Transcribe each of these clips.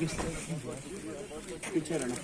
पीछे रहना।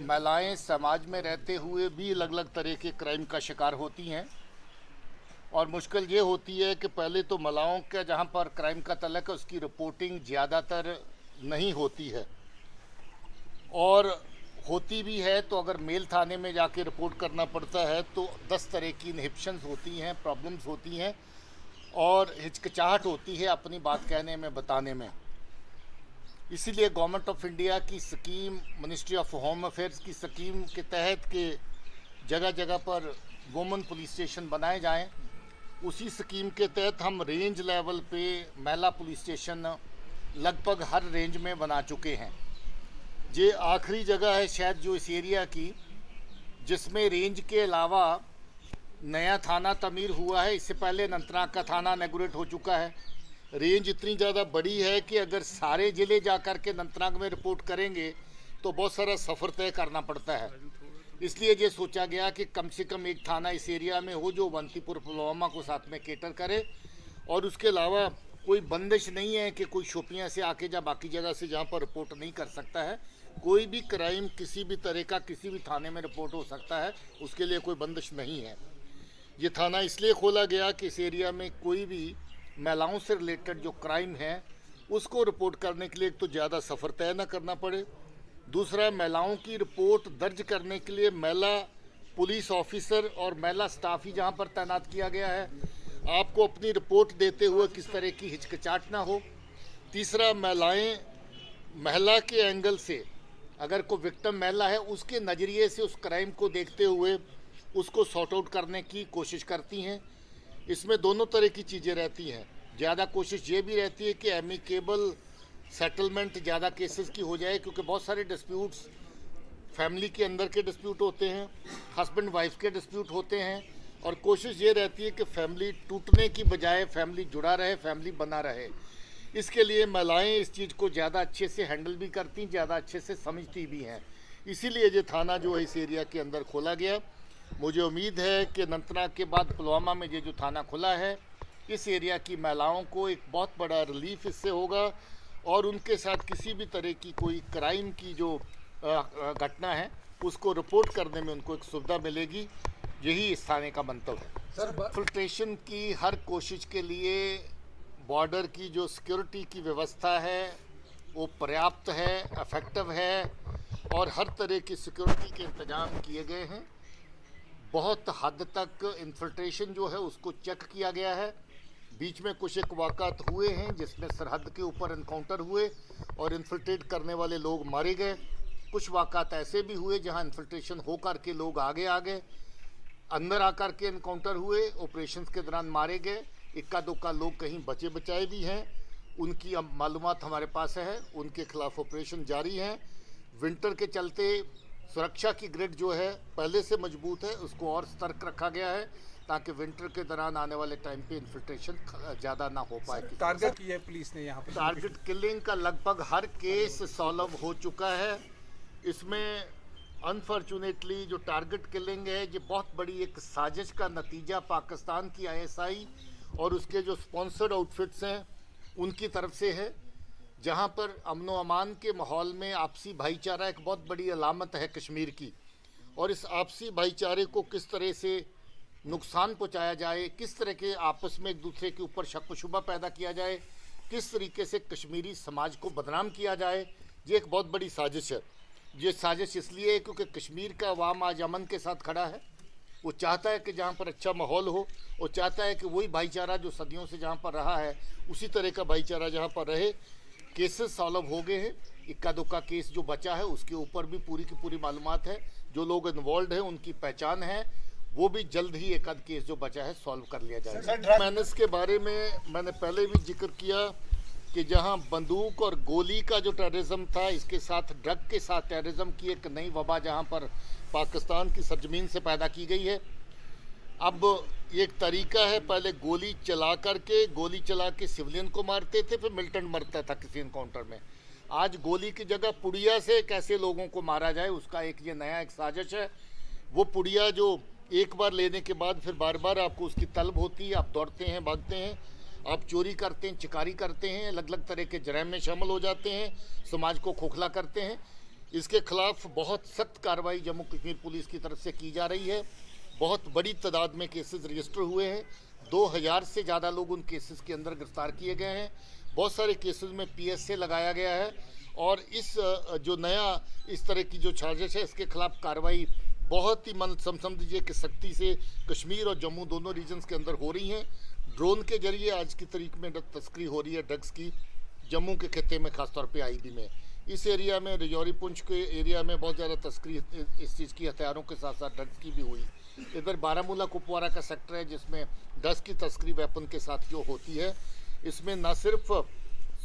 महिलाएं समाज में रहते हुए भी अलग अलग तरह के क्राइम का शिकार होती हैं और मुश्किल ये होती है कि पहले तो महिलाओं का जहाँ पर क्राइम का तल्लुक है उसकी रिपोर्टिंग ज़्यादातर नहीं होती है, और होती भी है तो अगर मेल थाने में जाके रिपोर्ट करना पड़ता है तो 10 तरह की इनहिबिशंस होती हैं, प्रॉब्लम्स होती हैं और हिचकिचाहट होती है अपनी बात कहने में, बताने में। इसीलिए गवर्नमेंट ऑफ इंडिया की scheme, ministry of home affairs की स्कीम के तहत के जगह जगह पर वुमेन पुलिस स्टेशन बनाए जाएं, उसी स्कीम के तहत हम रेंज लेवल पे महिला पुलिस स्टेशन लगभग हर रेंज में बना चुके हैं। ये आखिरी जगह है शायद जो इस एरिया की जिसमें रेंज के अलावा नया थाना तमीर हुआ है। इससे पहले अनंतनाग का थाना इनॉग्रेट हो चुका है। रेंज इतनी ज़्यादा बड़ी है कि अगर सारे ज़िले जा कर के अनंतनाग में रिपोर्ट करेंगे तो बहुत सारा सफ़र तय करना पड़ता है। इसलिए ये सोचा गया कि कम से कम एक थाना इस एरिया में हो जो अवंतीपुर पुलवामा को साथ में केटर करे, और उसके अलावा कोई बंदिश नहीं है कि कोई शोपियां से आके या बाकी जगह से जहाँ पर रिपोर्ट नहीं कर सकता है। कोई भी क्राइम किसी भी तरह का किसी भी थाने में रिपोर्ट हो सकता है, उसके लिए कोई बंदिश नहीं है। ये थाना इसलिए खोला गया कि इस एरिया में कोई भी महिलाओं से रिलेटेड जो क्राइम है उसको रिपोर्ट करने के लिए एक तो ज़्यादा सफ़र तय न करना पड़े, दूसरा महिलाओं की रिपोर्ट दर्ज करने के लिए महिला पुलिस ऑफिसर और महिला स्टाफ ही जहाँ पर तैनात किया गया है, आपको अपनी रिपोर्ट देते हुए किस तरह की हिचकिचाहट ना हो। तीसरा, महिला के एंगल से अगर कोई विक्टिम महिला है उसके नज़रिए से उस क्राइम को देखते हुए उसको सॉर्ट आउट करने की कोशिश करती हैं। इसमें दोनों तरह की चीज़ें रहती हैं। ज़्यादा कोशिश ये भी रहती है कि एमिकेबल सेटलमेंट ज़्यादा केसेस की हो जाए, क्योंकि बहुत सारे डिस्प्यूट्स फैमिली के अंदर के डिस्प्यूट होते हैं, हस्बैंड वाइफ के डिस्प्यूट होते हैं, और कोशिश ये रहती है कि फैमिली टूटने की बजाय फैमिली जुड़ा रहे, फैमिली बना रहे। इसके लिए महिलाएं इस चीज़ को ज़्यादा अच्छे से हैंडल भी करती, ज़्यादा अच्छे से समझती भी हैं। इसीलिए ये थाना जो है इस एरिया के अंदर खोला गया। मुझे उम्मीद है कि अनंतनाग के बाद पुलवामा में ये जो थाना खुला है, इस एरिया की महिलाओं को एक बहुत बड़ा रिलीफ इससे होगा, और उनके साथ किसी भी तरह की कोई क्राइम की जो घटना है उसको रिपोर्ट करने में उनको एक सुविधा मिलेगी। यही इस थाने का मंतव्य है। सर, इन्फिल्ट्रेशन की हर कोशिश के लिए बॉर्डर की जो सिक्योरिटी की व्यवस्था है वो पर्याप्त है, इफेक्टिव है, और हर तरह की सिक्योरिटी के इंतजाम किए गए हैं। बहुत हद तक इन्फिल्ट्रेशन जो है उसको चेक किया गया है। बीच में कुछ एक वाक़ात हुए हैं जिसमें सरहद के ऊपर इनकाउंटर हुए और इन्फिल्ट्रेट करने वाले लोग मारे गए। कुछ वाक़ात ऐसे भी हुए जहां इन्फिल्ट्रेशन हो कर के लोग आगे आ गए, अंदर आकर के इनकाउंटर हुए, ऑपरेशंस के दौरान मारे गए। इक्का दुक्का लोग कहीं बचे बचाए भी हैं, उनकी अब मालूमात हमारे पास है, उनके खिलाफ ऑपरेशन जारी हैं। विंटर के चलते सुरक्षा की ग्रिड जो है पहले से मजबूत है, उसको और सतर्क रखा गया है ताकि विंटर के दौरान आने वाले टाइम पे इन्फिल्ट्रेशन ज़्यादा ना हो पाए। टारगेट किया है पुलिस ने यहाँ पर। टारगेट किलिंग का लगभग हर केस सॉल्व हो चुका है। इसमें अनफॉर्चुनेटली जो टारगेट किलिंग है ये बहुत बड़ी एक साजिश का नतीजा पाकिस्तान की ISI और उसके जो स्पॉन्सर्ड आउटफिट्स हैं उनकी तरफ से है, जहाँ पर अमन व अमान के माहौल में आपसी भाईचारा एक बहुत बड़ी अलामत है कश्मीर की, और इस आपसी भाईचारे को किस तरह से नुकसान पहुंचाया जाए, किस तरह के आपस में एक दूसरे के ऊपर शक व शुबा पैदा किया जाए, किस तरीके से कश्मीरी समाज को बदनाम किया जाए, ये एक बहुत बड़ी साजिश है। ये साजिश इसलिए है क्योंकि कश्मीर का अवाम आज अमन के साथ खड़ा है। वो चाहता है कि जहाँ पर अच्छा माहौल हो, वो चाहता है कि वही भाईचारा जो सदियों से जहाँ पर रहा है उसी तरह का भाईचारा जहाँ पर रहे। केसेस सॉल्व हो गए हैं, इक्का दुक्का केस जो बचा है उसके ऊपर भी पूरी की पूरी मालूमात है, जो लोग इन्वॉल्व हैं उनकी पहचान है, वो भी जल्द ही एक आध केस जो बचा है सॉल्व कर लिया जाएगा। मैंने इसके बारे में मैंने पहले भी जिक्र किया कि जहां बंदूक और गोली का जो टेररिज्म था, इसके साथ ड्रग के साथ टेररिज्म की एक नई वबा जहां पर पाकिस्तान की सरजमीन से पैदा की गई है। अब एक तरीका है, पहले गोली चला के सिविलियन को मारते थे, फिर मिलिटेंट मरता था किसी इनकाउंटर में। आज गोली की जगह पुड़िया से कैसे लोगों को मारा जाए, उसका ये नया साजिश है। वो पुड़िया जो एक बार लेने के बाद फिर बार बार आपको उसकी तलब होती है, आप दौड़ते हैं, भागते हैं, आप चोरी करते हैं, चिकारी करते हैं, अलग अलग तरह के जराइम में शामिल हो जाते हैं, समाज को खोखला करते हैं। इसके खिलाफ बहुत सख्त कार्रवाई जम्मू कश्मीर पुलिस की तरफ से की जा रही है। बहुत बड़ी तादाद में केसेस रजिस्टर हुए हैं, 2000 से ज़्यादा लोग उन केसेस के अंदर गिरफ्तार किए गए हैं। बहुत सारे केसेस में PSA लगाया गया है और इस जो नया इस तरह की जो साजिश है, इसके खिलाफ कार्रवाई बहुत ही समझ लीजिए कि सख्ती से कश्मीर और जम्मू दोनों रीजन्स के अंदर हो रही हैं। ड्रोन के जरिए आज की तारीख में तस्करी हो रही है ड्रग्स की, जम्मू के खत्ते में खासतौर पे IB में। इस एरिया में रजौरी पुंछ के एरिया में बहुत ज़्यादा तस्करी इस चीज़ की हथियारों के साथ साथ ड्रग्स की भी हुई। इधर बारामूला कुपवारा का सेक्टर है जिसमें ड्रग्स की तस्करी वेपन के साथ जो होती है, इसमें न सिर्फ